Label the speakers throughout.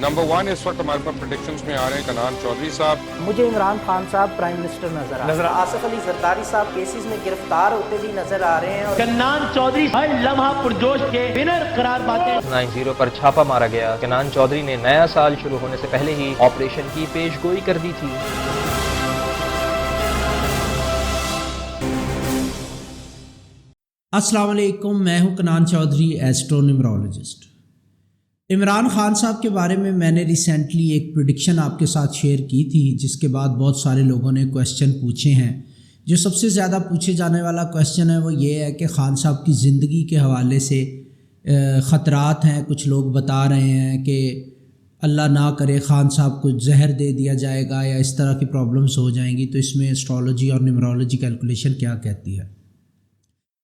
Speaker 1: Number 1 اس وقت ہمارے پاس predictions میں آ رہے ہیں کنان چودھری صاحب.
Speaker 2: مجھے عمران خان صاحب پرائم منسٹر نظر آصف علی زرداری صاحب کیسز میں گرفتار ہوتے بھی نظر آ رہے ہیں اور
Speaker 3: کنان چودھری ہر لمحہ پرجوش کے ونر قرار پاتے ہیں.
Speaker 4: 90 پر چھاپا مارا گیا. کنان چودھری نے نیا سال شروع ہونے سے پہلے ہی آپریشن کی پیش گوئی کر دی تھی.
Speaker 5: السلام علیکم، میں ہوں کنان چودھری، ایسٹرو نیمرولوجسٹ. عمران خان صاحب کے بارے میں نے ریسنٹلی ایک پریڈکشن آپ کے ساتھ شیئر کی تھی، جس کے بعد بہت سارے لوگوں نے کویسچن پوچھے ہیں. جو سب سے زیادہ پوچھے جانے والا کویسچن ہے وہ یہ ہے کہ خان صاحب کی زندگی کے حوالے سے خطرات ہیں. کچھ لوگ بتا رہے ہیں کہ اللہ نہ کرے خان صاحب کو زہر دے دیا جائے گا یا اس طرح کی پرابلمس ہو جائیں گی. تو اس میں اسٹرالوجی اور نیمرولوجی کیلکولیشن کیا کہتی ہے؟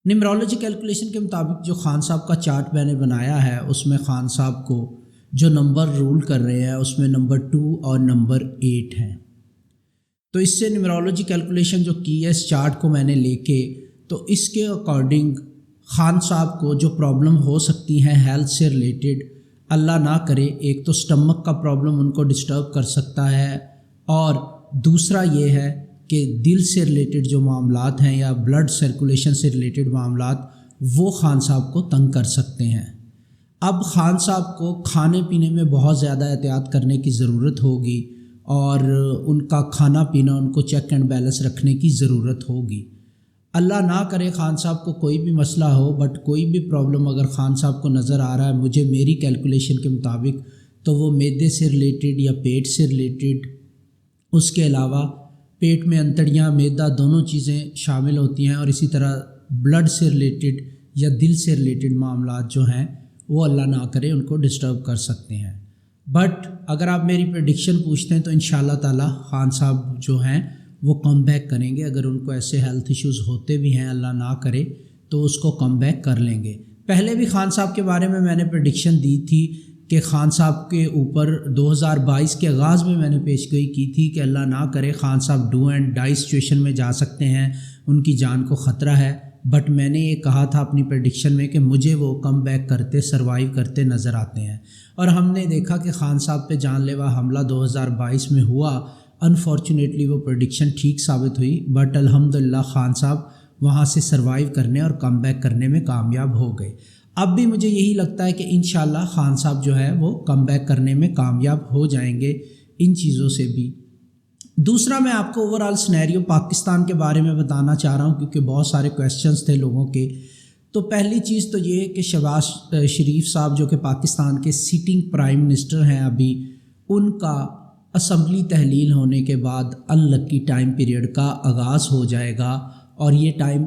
Speaker 5: نیمرولوجی کیلکولیشن کے مطابق جو خان صاحب کا چارٹ میں نے بنایا ہے، اس میں خان صاحب کو جو نمبر رول کر رہے ہیں اس میں نمبر 2 اور نمبر 8 ہیں. تو اس سے نیمرولوجی کیلکولیشن جو کی ہے اس چارٹ کو میں نے لے کے، تو اس کے اکارڈنگ خان صاحب کو جو پرابلم ہو سکتی ہیں ہیلتھ سے ریلیٹڈ، اللہ نہ کرے، ایک تو سٹمک کا پرابلم ان کو ڈسٹرب کر سکتا ہے، اور دوسرا یہ ہے کہ دل سے ریلیٹڈ جو معاملات ہیں یا بلڈ سرکولیشن سے ریلیٹڈ معاملات وہ خان صاحب کو تنگ کر سکتے ہیں. اب خان صاحب کو کھانے پینے میں بہت زیادہ احتیاط کرنے کی ضرورت ہوگی، اور ان کا کھانا پینا ان کو چیک اینڈ بیلنس رکھنے کی ضرورت ہوگی. اللہ نہ کرے خان صاحب کو کوئی بھی مسئلہ ہو، بٹ کوئی بھی پرابلم اگر خان صاحب کو نظر آ رہا ہے مجھے میری کیلکولیشن کے مطابق، تو وہ معدے سے ریلیٹڈ یا پیٹ سے ریلیٹڈ، اس کے علاوہ پیٹ میں انتڑیاں، معدہ دونوں چیزیں شامل ہوتی ہیں، اور اسی طرح بلڈ سے ریلیٹڈ یا دل سے ریلیٹڈ معاملات جو ہیں وہ اللہ نہ کرے ان کو ڈسٹرب کر سکتے ہیں. بٹ اگر آپ میری پریڈکشن پوچھتے ہیں تو انشاءاللہ تعالی خان صاحب جو ہیں وہ کم بیک کریں گے. اگر ان کو ایسے ہیلتھ ایشوز ہوتے بھی ہیں اللہ نہ کرے تو اس کو کم بیک کر لیں گے. پہلے بھی خان صاحب کے بارے میں نے پریڈکشن دی تھی کہ خان صاحب کے اوپر 2022 کے آغاز میں نے پیش گوئی کی تھی کہ اللہ نہ کرے خان صاحب ڈو اینڈ ڈائی سچویشن میں جا سکتے ہیں، ان کی جان کو خطرہ ہے. بٹ میں نے یہ کہا تھا اپنی پریڈکشن میں کہ مجھے وہ کم بیک کرتے، سروائیو کرتے نظر آتے ہیں، اور ہم نے دیکھا کہ خان صاحب پہ جان لیوا حملہ 2022 میں ہوا. انفارچونیٹلی وہ پریڈکشن ٹھیک ثابت ہوئی، بٹ الحمدللہ خان صاحب وہاں سے سروائیو کرنے اور کم بیک کرنے میں کامیاب ہو گئے. اب بھی مجھے یہی لگتا ہے کہ انشاءاللہ خان صاحب جو ہے وہ کم بیک کرنے میں کامیاب ہو جائیں گے ان چیزوں سے بھی. دوسرا میں آپ کو اوورآل سنیریو پاکستان کے بارے میں بتانا چاہ رہا ہوں، کیونکہ بہت سارے کویسچنز تھے لوگوں کے. تو پہلی چیز تو یہ ہے کہ شہباز شریف صاحب جو کہ پاکستان کے سٹنگ پرائم منسٹر ہیں ابھی، ان کا اسمبلی تحلیل ہونے کے بعد ان لکی ٹائم پیریڈ کا آغاز ہو جائے گا. اور یہ ٹائم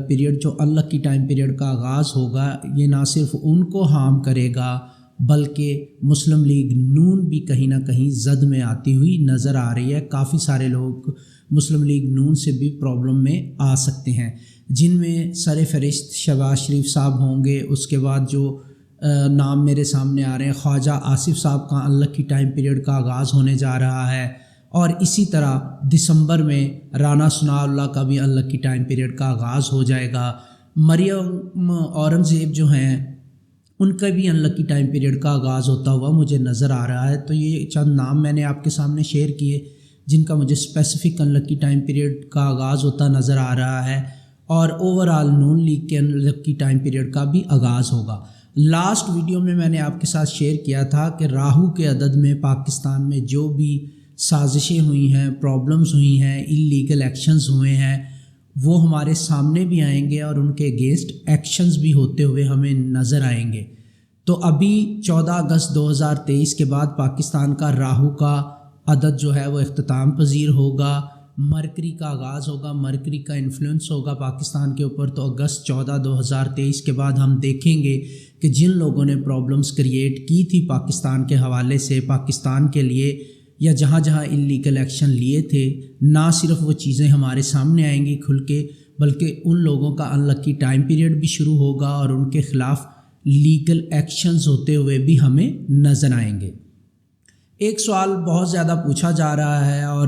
Speaker 5: پیریڈ جو ان لکی ٹائم پیریڈ کا آغاز ہوگا یہ نہ صرف ان کو ہارم کرے گا بلکہ مسلم لیگ نون بھی کہیں نہ کہیں زد میں آتی ہوئی نظر آ رہی ہے. کافی سارے لوگ مسلم لیگ نون سے بھی پرابلم میں آ سکتے ہیں، جن میں سر فہرست شہباز شریف صاحب ہوں گے. اس کے بعد جو نام میرے سامنے آ رہے ہیں، خواجہ آصف صاحب کا ان لکی ٹائم پیریڈ کا آغاز ہونے جا رہا ہے، اور اسی طرح دسمبر میں رانا ثناء اللہ کا بھی ان لکی ٹائم پیریڈ کا آغاز ہو جائے گا. مریم اورنگزیب جو ہیں ان کا بھی ان لکی ٹائم پیریڈ کا آغاز ہوتا ہوا مجھے نظر آ رہا ہے. تو یہ چند نام میں نے آپ کے سامنے شیئر کیے جن کا مجھے اسپیسیفک ان لکی ٹائم پیریڈ کا آغاز ہوتا نظر آ رہا ہے، اور اوورآل نون لیگ کے ان لکی ٹائم پیریڈ کا بھی آغاز ہوگا. لاسٹ ویڈیو میں نے آپ کے ساتھ شیئر کیا تھا کہ راہو کے عدد میں پاکستان میں جو بھی سازشیں ہوئی ہیں، پرابلمز ہوئی ہیں، انلیگل ایکشنز ہوئے ہیں، وہ ہمارے سامنے بھی آئیں گے اور ان کے اگینسٹ ایکشنز بھی ہوتے ہوئے ہمیں نظر آئیں گے. تو ابھی 14 اگست 2023 کے بعد پاکستان کا راہو کا عدد جو ہے وہ اختتام پذیر ہوگا. مرکری کا آغاز ہوگا، مرکری کا انفلوئنس ہوگا پاکستان کے اوپر. تو اگست 14 2023 کے بعد ہم دیکھیں گے کہ جن لوگوں نے پرابلمز کریٹ کی تھی پاکستان کے حوالے سے، پاکستان کے لیے، یا جہاں جہاں انلیگل ایکشن لیے تھے، نہ صرف وہ چیزیں ہمارے سامنے آئیں گی کھل کے، بلکہ ان لوگوں کا ان لکی ٹائم پیریڈ بھی شروع ہوگا اور ان کے خلاف لیگل ایکشنز ہوتے ہوئے بھی ہمیں نظر آئیں گے. ایک سوال بہت زیادہ پوچھا جا رہا ہے اور